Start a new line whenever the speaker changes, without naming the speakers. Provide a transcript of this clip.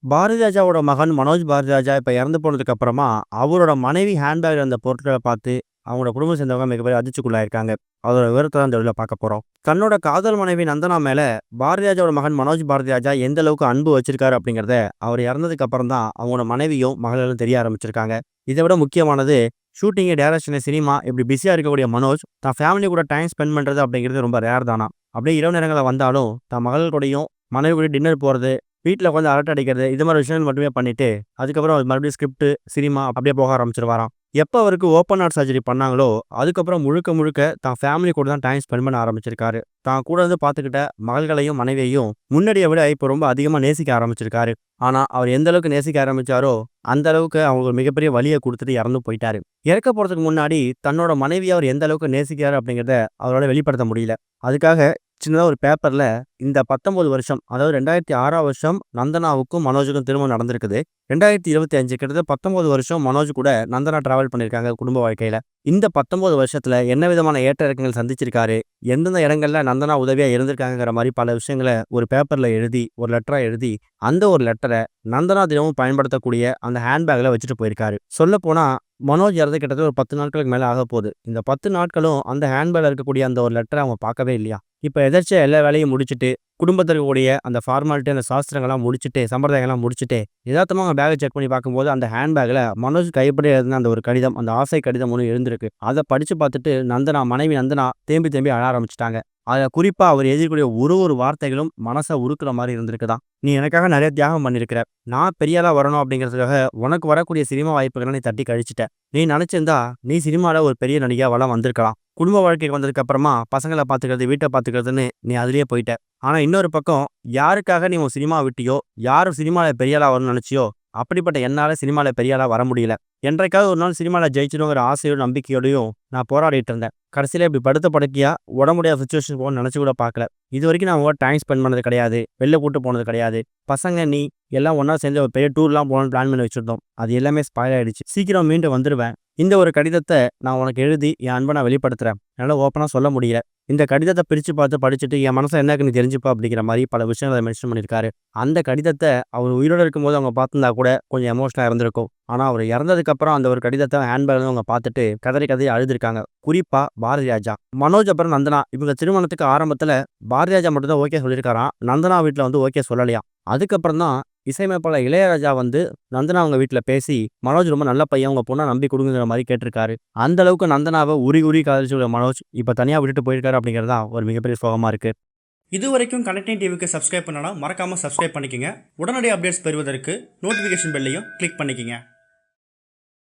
பாரதிராஜாவோட மகன் மனோஜ் பாரதிராஜா இப்ப இறந்து போனதுக்கு அப்புறமா, அவரோட மனைவி ஹேண்ட்பேக்ல இருந்த பொருட்கள பார்த்து, அவங்களோட குடும்பம் சேர்ந்தவங்க மிகப்பெரிய அதிர்ச்சிக்குள்ளாயிருக்காங்க. அதோட விவரத்த தான் இந்த வீடியோல பார்க்க போறோம். தன்னோட காதல் மனைவி நந்தனா மேல பாரதிராஜாவோட மகன் மனோஜ் பாரதிராஜா எந்த அளவுக்கு அன்பு வச்சிருக்காரு அப்படிங்கிறத, அவர் இறந்ததுக்கு அப்புறம் தான் அவங்களோட மனைவியும், மகள்களும் தெரிய ஆரம்பிச்சிருக்காங்க. இத விட முக்கியமானது, ஷூட்டிங்கு, டைரக்ஷனு, சினிமா இப்படி பிஸியா இருக்கக்கூடிய மனோஜ், தான் ஃபேமிலி கூட டைம் ஸ்பெண்ட் பண்றது அப்படிங்கிறது ரொம்ப ரேர் தானாம். அப்படியே இரவு நேரங்கள்ல வந்தாலும், தன் மகள் கூடயும், மனைவி கூடயும் டின்னர் போறது, வீட்ல உட்காந்து அரட்டை அடிக்கிறது, இது மாரி விஷயங்கள் மட்டுமே பண்ணிட்டு, அதுக்கப்புறம் அவர் மறுபடியும் ஸ்கிரிப்ட், சினிமா அப்படியே போக ஆரம்பிச்சுருவாராம். எப்ப அவருக்கு ஓப்பன் ஹார்ட் சர்ஜரி பண்ணாங்களோ, அதுக்கப்புறம் முழுக்க முழுக்க தான் ஃபேமிலி கூட தான் டைம் ஸ்பெண்ட் பண்ண ஆரம்பிச்சிருக்காரு. தான் கூட இருந்து பார்த்துக்கிட்ட மகள்களையும், மனைவியையும் முன்னாடிய விட இப்ப ரொம்ப அதிகமா நேசிக்க ஆரம்பிச்சிருக்காரு. ஆனா, அவர் எந்த அளவுக்கு நேசிக்க ஆரம்பிச்சாரோ, அந்த அளவுக்கு அவங்களுக்கு மிகப்பெரிய வலிய குடுத்துட்டு இறந்து போயிட்டாரு. இறக்க போறதுக்கு முன்னாடி தன்னோட மனைவிய அவர் எந்த அளவுக்கு நேசிக்கிறாரு அப்படிங்கிறத அவரால வெளிப்படுத்த முடியல. அதுக்காக சின்னதா ஒரு பேப்பர்ல இந்த 19 வருஷம், அதாவது 2006ஆம் வருஷம் நந்தனாவுக்கும் மனோஜுக்கும் திருமணம் நடந்திருக்குது. 2025 கிட்டத்தட்ட 19 வருஷம் மனோஜ் கூட நந்தனா டிராவல் பண்ணியிருக்காங்க குடும்ப வாழ்க்கையில. இந்த 19 வருஷத்துல என்ன விதமான ஏற்ற இறக்கங்கள் சந்திச்சிருக்காரு, எந்தெந்த இடங்கள்ல நந்தனா உதவியா இருந்திருக்காங்கங்கிற மாரி பல விஷயங்கள ஒரு பேப்பர்ல எழுதி, ஒரு லெட்டரா எழுதி, அந்த ஒரு லெட்டர நந்தனா தினமும் பயன்படுத்தக்கூடிய அந்த ஹேண்ட்பேக்ல வச்சுட்டு போயிருக்காரு. சொல்லப்போனா மனோஜ் இறந்து கிட்டத்தட்ட ஒரு 10 நாட்களுக்கு மேல ஆகப்போகுது. இந்த 10 நாட்களும் அந்த ஹேண்ட்பேக்ல இருக்கக்கூடிய அந்த ஒரு லெட்டர அவங்க பார்க்கவே இல்லையா. இப்ப எதர்ச்சியா எல்லா வேலையும் முடிச்சுட்டு, குடும்பத்தில இருக்கக்கூடிய அந்த ஃபார்மாலிட்டி, அந்த சாஸ்திரங்கள்லாம் முடிச்சுட்டு, சம்பிரதாயங்கள்லாம் முடிச்சுட்டு, எதார்த்தமா அவங்க பேக்க செக் பண்ணி பார்க்கும்போது, அந்த ஹேண்ட்பேக்ல மனோஜ் கைப்பட எழுதின அந்த ஒரு கடிதம், அந்த ஆசை கடிதம் ஒண்ணு இருந்திருக்கு. அத படிச்சு பார்த்துட்டு நந்தனா, மனைவி நந்தனா தேம்பி தேம்பி அழ ஆரம்பிச்சுட்டாங்க. அதுல குறிப்பா அவர் எழுதிக்கூடிய ஒரு வார்த்தைகளும் மனச உருக்குற மாரி இருந்திருக்குதாம். "நீ எனக்காக நெறைய தியாகம் பண்ணியிருக்கிற. நான் பெரிய ஆளா வரணும் அப்படிங்கிறதுக்காக, உனக்கு வரக்கூடிய சினிமா வாய்ப்புகள நீ தட்டி கழிச்சுட்ட. நீ நெனச்சிருந்தா, நீ சினிமால ஒரு பெரிய நடிகையா வலம் வந்திருக்கலாம். குடும்ப வாழ்க்கைக்கு வந்ததுக்கு அப்புறமா பசங்கள பார்த்துக்கிறது, வீட்ட பார்த்துக்கிறதுன்னு நீ அதிலேயே போயிட்ட. ஆனா இன்னொரு பக்கம் யாருக்காக நீ உன் சினிமாவ விட்டியோ, யாரு சினிமால பெரிய ஆளா வரணும்னு நெனச்சியோ, அப்படிப்பட்ட என்னால சினிமால பெரிய ஆளா வர முடியல. என்றைக்காவது ஒரு நாள் சினிமால ஜெயிச்சிடுவேங்கிற ஆசையோடும், நம்பிக்கையோடையும் நான் போராடிட்டு இருந்தேன். கடைசியில இப்படி படுத்த படுக்கையா உட முடியாத சிச்சுவேஷன் போகும்னு நெனச்சு கூட பார்க்கல. இதுவரைக்கும் நான் உன்கூட டைம் ஸ்பெண்ட் பண்ணது கிடையாது. வெளில கூட்டு போனது கிடையாது. பசங்க, நீ எல்லாம் ஒண்ணா சேர்ந்து ஒரு பெரிய டூர்லாம் போகணும்னு பிளான் பண்ணி வச்சிருந்தோம். அது எல்லாமே ஸ்பாயில் ஆயிடுச்சு. சீக்கிரம் மீண்டு வந்துருவேன். இந்த ஒரு கடிதத்த நான் உனக்கு எழுதி என் அன்ப நான் வெளிப்படுத்துறேன். என்னால ஓப்பனா சொல்ல முடியல. இந்த கடிதத்த பிரிச்சு பார்த்து படிச்சுட்டு என் மனசுல என்ன இருக்குன்னு தெரிஞ்சுப்பா அப்படிங்கிற மாரி பல விஷயங்கள மென்ஷன் பண்ணியிருக்காரு. அந்த கடிதத்த அவர் உயிரோட இருக்கும்போது அவங்க பார்த்திருந்தா கூட கொஞ்சம் எமோஷனலா இருந்திருக்கும். ஆனா அவர் இறந்ததுக்கு அப்புறம் அந்த ஒரு கடிதத்த ஹேண்ட்பேக்ல அவங்க பார்த்துட்டு கதறி கதறி அழுதுருக்காங்க. குறிப்பா பாரதிராஜா. மனோஜ் அப்புறம் நந்தனா இவங்க திருமணத்துக்கு ஆரம்பத்துல பாரதிராஜா மட்டும் தான் ஓகே சொல்லியிருக்காராம். நந்தனா வீட்ல வந்து ஓகே சொல்லலையாம். அதுக்கப்புறம் தான் இசையமைப்பாளர் இளையராஜா வந்து நந்தனா அவங்க வீட்ல பேசி, மனோஜ் ரொம்ப நல்ல பையன், உங்க பொண்ண நம்பி குடுங்கங்கிற மாரி கேட்டிருக்காரு. அந்த அளவுக்கு நந்தனாவ உருகி உருகி காதலிச்ச மனோஜ் இப்ப தனியா விட்டுட்டு போயிருக்காரு அப்படிங்கிறது தான் ஒரு மிகப்பெரிய சோகமா இருக்கு.
இதுவரைக்கும் கனெக்டிங் டிவிக்கு சப்ஸ்கிரைப் பண்ணனா மறக்காம சப்ஸ்கிரைப் பண்ணிக்கங்க. உடனடி அப்டேட்ஸ் பெறுவதற்கு நோட்டிஃபிகேஷன் பெல்லையும் கிளிக் பண்ணிக்கங்க.